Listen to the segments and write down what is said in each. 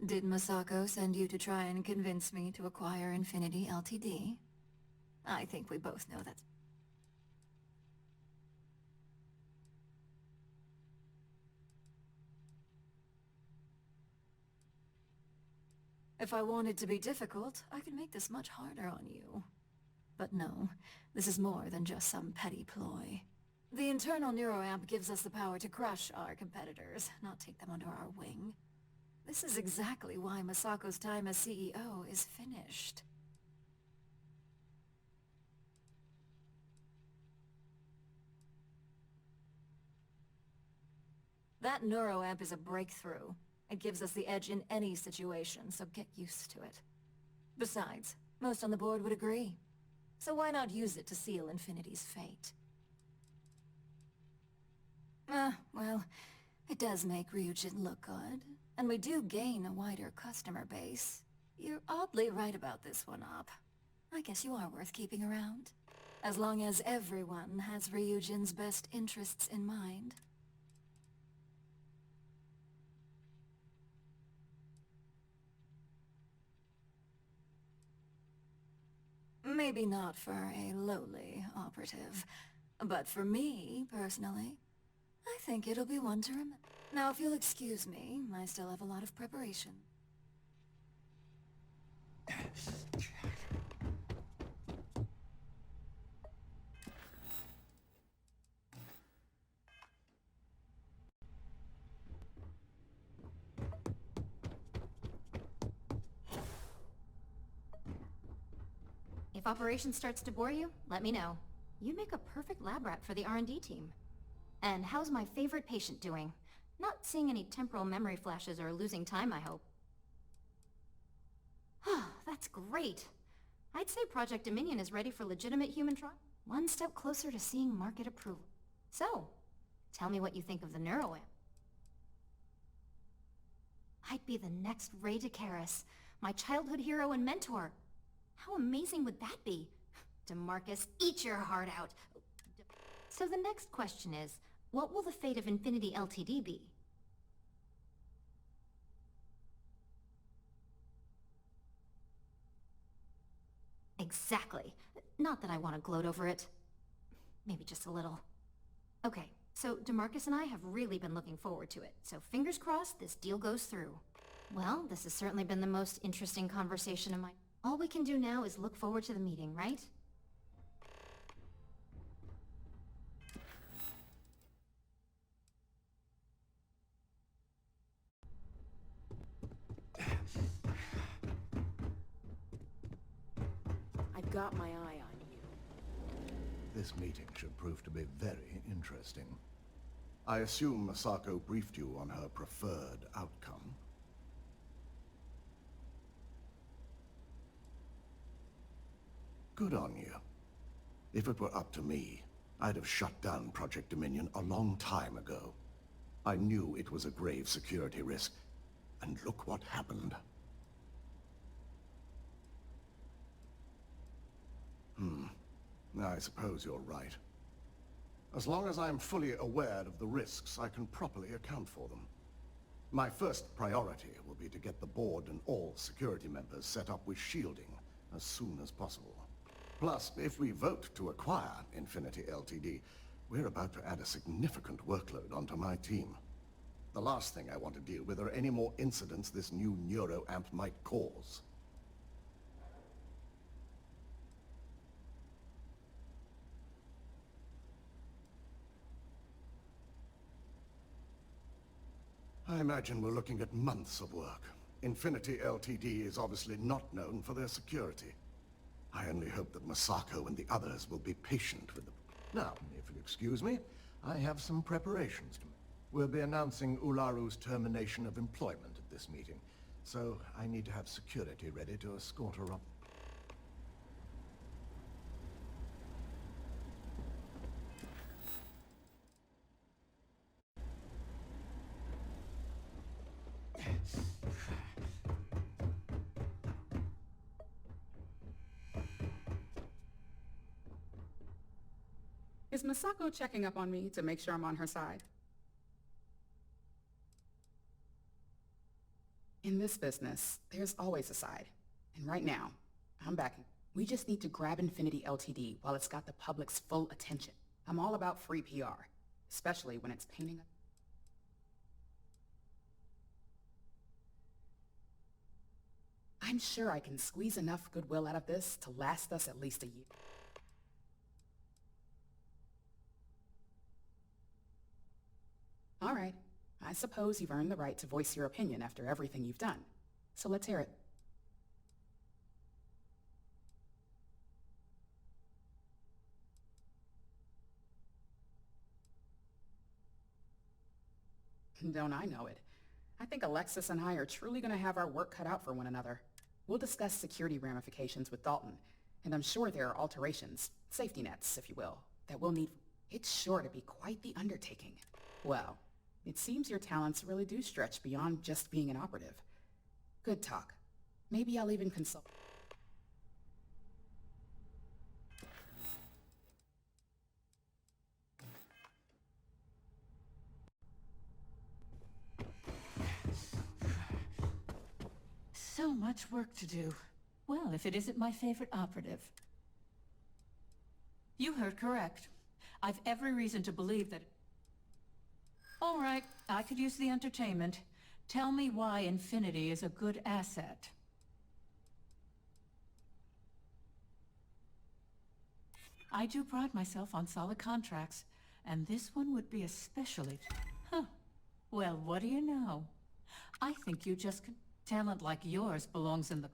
Did Masako send you to try and convince me to acquire Infinity Ltd? I think we both know that. If I wanted to be difficult, I could make this much harder on you. But no, this is more than just some petty ploy. The internal neuroamp gives us the power to crush our competitors, not take them under our wing. This is exactly why Masako's time as CEO is finished. That neuroamp is a breakthrough. It gives us the edge in any situation, so get used to it. Besides, most on the board would agree. So why not use it to seal Infinity's fate? Well, it does make Ryujin look good, and we do gain a wider customer base. You're oddly right about this one, Op. I guess you are worth keeping around. As long as everyone has Ryujin's best interests in mind. Maybe not for a lowly operative, but for me, personally, I think it'll be one to remember. Now, if you'll excuse me, I still have a lot of preparation. If operations starts to bore you, let me know. You'd make a perfect lab rat for the R&D team. And how's my favorite patient doing? Not seeing any temporal memory flashes or losing time, I hope. That's great. I'd say Project Dominion is ready for legitimate human trial. One step closer to seeing market approval. So, tell me what you think of the neuroamp. I'd be the next Ray DeCaris, my childhood hero and mentor. How amazing would that be? DeMarcus, eat your heart out. So the next question is, what will the fate of Infinity Ltd be? Exactly. Not that I want to gloat over it. Maybe just a little. Okay, so DeMarcus and I have really been looking forward to it, so fingers crossed this deal goes through. Well, this has certainly been the most interesting conversation of my... All we can do now is look forward to the meeting, right? I've got my eye on you. This meeting should prove to be very interesting. I assume Masako briefed you on her preferred outcome. Good on you. If it were up to me, I'd have shut down Project Dominion a long time ago. I knew it was a grave security risk, and look what happened. I suppose you're right. As long as I'm fully aware of the risks, I can properly account for them. My first priority will be to get the board and all security members set up with shielding as soon as possible. Plus, if we vote to acquire Infinity Ltd, we're about to add a significant workload onto my team. The last thing I want to deal with are any more incidents this new neuroamp might cause. I imagine we're looking at months of work. Infinity Ltd is obviously not known for their security. I only hope that Masako and the others will be patient with them. Now, if you'll excuse me, I have some preparations to make. We'll be announcing Ularu's termination of employment at this meeting, so I need to have security ready to escort her up. Is Masako checking up on me to make sure I'm on her side? In this business, there's always a side. And right now, I'm backing. We just need to grab Infinity Ltd. while it's got the public's full attention. I'm all about free PR, especially when it's painting a... I'm sure I can squeeze enough goodwill out of this to last us at least a year. All right. I suppose you've earned the right to voice your opinion after everything you've done. So let's hear it. Don't I know it? I think Alexis and I are truly going to have our work cut out for one another. We'll discuss security ramifications with Dalton, and I'm sure there are alterations, safety nets, if you will, that we'll need. It's sure to be quite the undertaking. Well, it seems your talents really do stretch beyond just being an operative. Good talk. Maybe I'll even consult. So much work to do. Well, if it isn't my favorite operative. You heard correct. I've every reason to believe that... All right, I could use the entertainment. Tell me why Infinity is a good asset. I do pride myself on solid contracts, and this one would be especially... Huh. Well, what do you know? I think you just... Talent like yours belongs in the...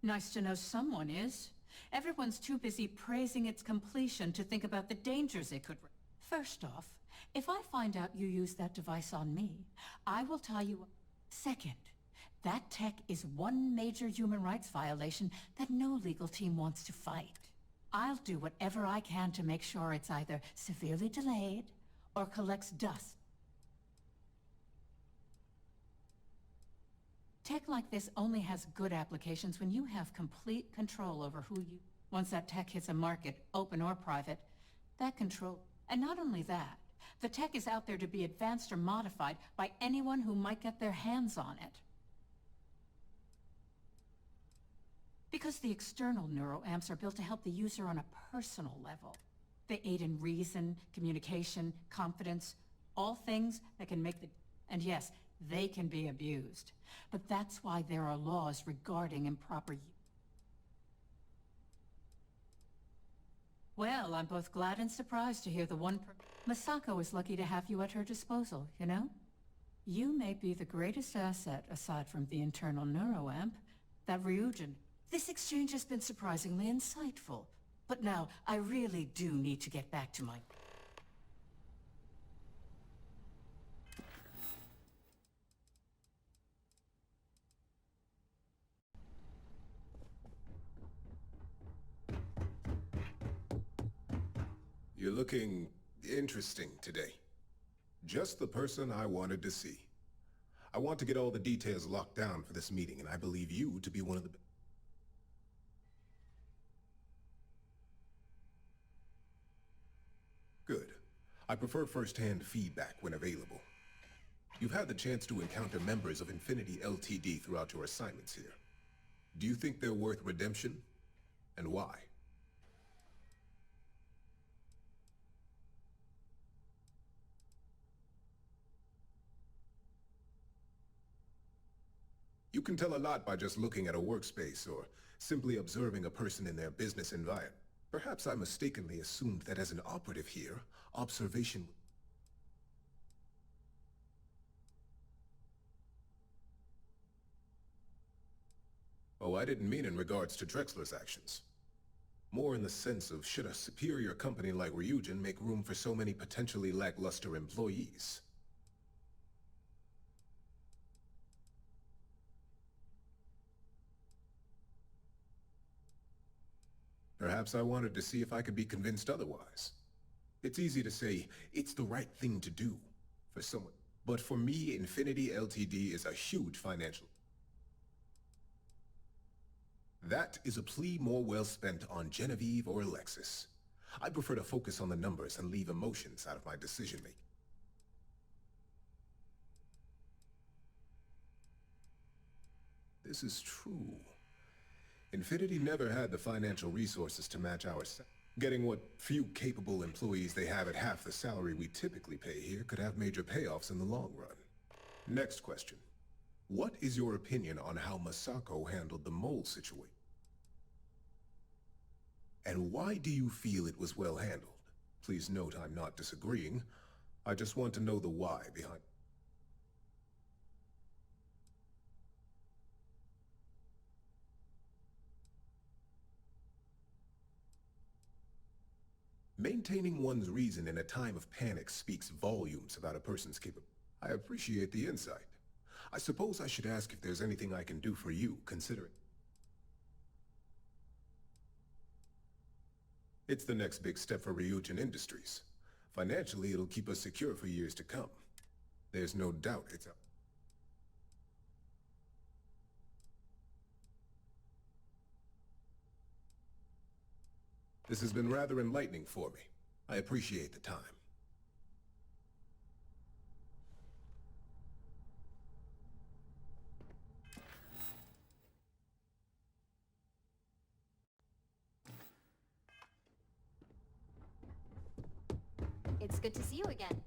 Nice to know someone is. Everyone's too busy praising its completion to think about the dangers it could... First off, if I find out you used that device on me, I will tell you... Second, that tech is one major human rights violation that no legal team wants to fight. I'll do whatever I can to make sure it's either severely delayed or collects dust. Tech like this only has good applications when you have complete control over who you... Once that tech hits a market, open or private, that control... And not only that, the tech is out there to be advanced or modified by anyone who might get their hands on it. Because the external neuroamps are built to help the user on a personal level. They aid in reason, communication, confidence, all things that can make the... And yes, they can be abused. But that's why there are laws regarding improper use. Well, I'm both glad and surprised to hear the one Masako is lucky to have you at her disposal, you know? You may be the greatest asset, aside from the internal neuroamp, that Ryujin... This exchange has been surprisingly insightful. But now, I really do need to get back to my... You're looking interesting today. Just the person I wanted to see. I want to get all the details locked down for this meeting, and I believe you to be one of the... Good. I prefer first-hand feedback when available. You've had the chance to encounter members of Infinity Ltd. Throughout your assignments here. Do you think they're worth redemption? And why? You can tell a lot by just looking at a workspace or simply observing a person in their business environment. Perhaps I mistakenly assumed that as an operative here, observation... Oh, I didn't mean in regards to Drexler's actions. More in the sense of should a superior company like Ryujin make room for so many potentially lackluster employees? Perhaps I wanted to see if I could be convinced otherwise. It's easy to say, it's the right thing to do for someone. But for me, Infinity Ltd. Is a huge financial... That is a plea more well spent on Genevieve or Alexis. I prefer to focus on the numbers and leave emotions out of my decision-making. This is true. Infinity never had the financial resources to match our Getting what few capable employees they have at half the salary we typically pay here could have major payoffs in the long run. Next question. What is your opinion on how Masako handled the mole situation? And why do you feel it was well handled? Please note I'm not disagreeing. I just want to know the why behind. Maintaining one's reason in a time of panic speaks volumes about a person's capability. I appreciate the insight. I suppose I should ask if there's anything I can do for you, considering. It's the next big step for Ryujin Industries. Financially, it'll keep us secure for years to come. There's no doubt it's up. This has been rather enlightening for me. I appreciate the time. It's good to see you again.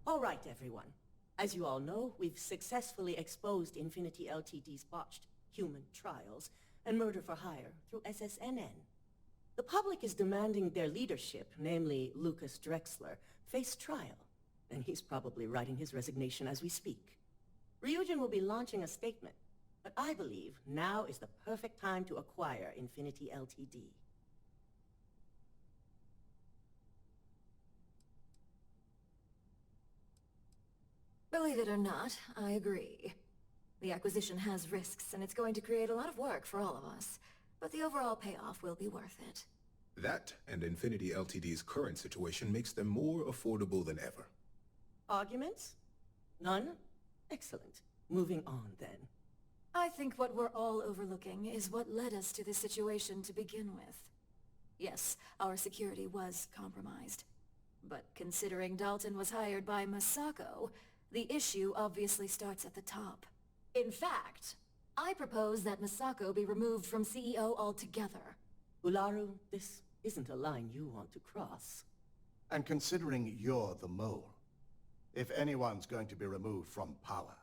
All right, everyone. As you all know, we've successfully exposed Infinity Ltd's botched human trials and murder for hire through SSNN. The public is demanding their leadership, namely Lucas Drexler, face trial, and he's probably writing his resignation as we speak. Ryujin will be launching a statement, but I believe now is the perfect time to acquire Infinity Ltd. Believe it or not, I agree. The acquisition has risks, and it's going to create a lot of work for all of us. But the overall payoff will be worth it. That and Infinity Ltd's current situation makes them more affordable than ever. Arguments? None? Excellent. Moving on, then. I think what we're all overlooking is what led us to this situation to begin with. Yes, our security was compromised. But considering Dalton was hired by Masako, the issue obviously starts at the top. In fact, I propose that Masako be removed from CEO altogether. Ularu, this isn't a line you want to cross. And considering you're the mole, if anyone's going to be removed from power,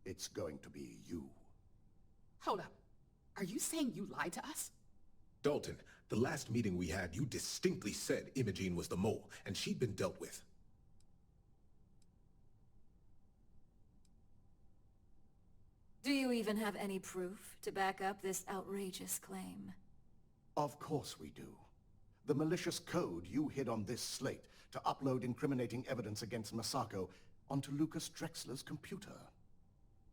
it's going to be you. Hold up. Are you saying you lied to us? Dalton, the last meeting we had, you distinctly said Imogene was the mole, and she'd been dealt with. Do you even have any proof to back up this outrageous claim? Of course we do. The malicious code you hid on this slate to upload incriminating evidence against Masako onto Lucas Drexler's computer.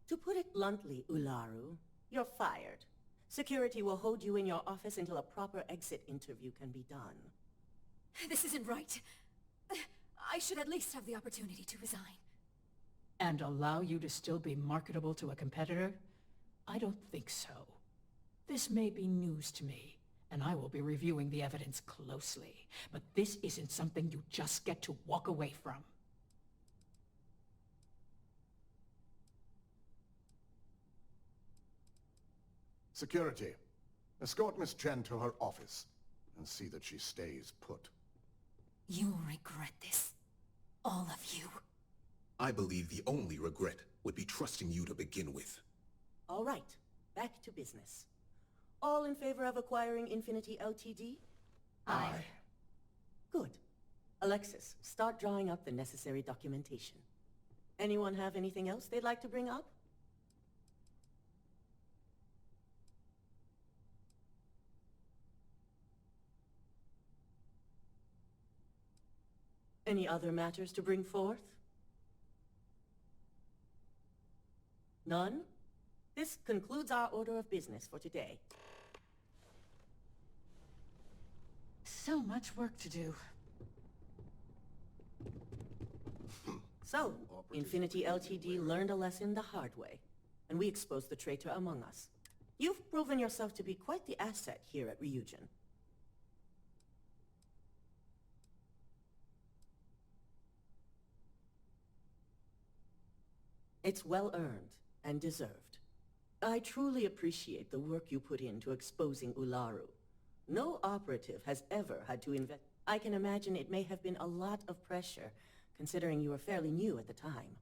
To put it bluntly, Ularu, you're fired. Security will hold you in your office until a proper exit interview can be done. This isn't right. I should at least have the opportunity to resign. And allow you to still be marketable to a competitor? I don't think so. This may be news to me, and I will be reviewing the evidence closely. But this isn't something you just get to walk away from. Security, escort Miss Chen to her office and see that she stays put. You'll regret this. All of you. I believe the only regret would be trusting you to begin with. All right, back to business. All in favor of acquiring Infinity Ltd? Aye. Good. Alexis, start drawing up the necessary documentation. Anyone have anything else they'd like to bring up? Any other matters to bring forth? None? This concludes our order of business for today. So much work to do. So, Infinity Ltd. learned a lesson the hard way, and we exposed the traitor among us. You've proven yourself to be quite the asset here at Ryujin. It's well earned and deserved. I truly appreciate the work you put into exposing Ularu. No operative has ever had to invest. I can imagine it may have been a lot of pressure, considering you were fairly new at the time.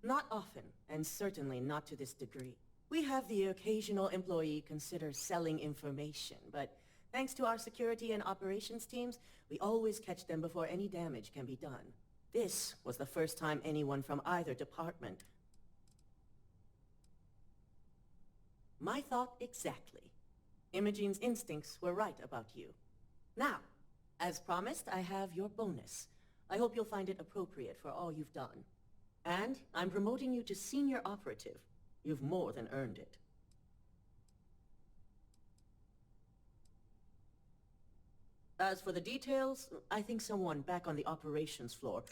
Not often, and certainly not to this degree. We have the occasional employee consider selling information, but thanks to our security and operations teams, we always catch them before any damage can be done. This was the first time anyone from either department... My thought exactly. Imogene's instincts were right about you. Now, as promised, I have your bonus. I hope you'll find it appropriate for all you've done. And I'm promoting you to senior operative. You've more than earned it. As for the details, I think someone back on the operations floor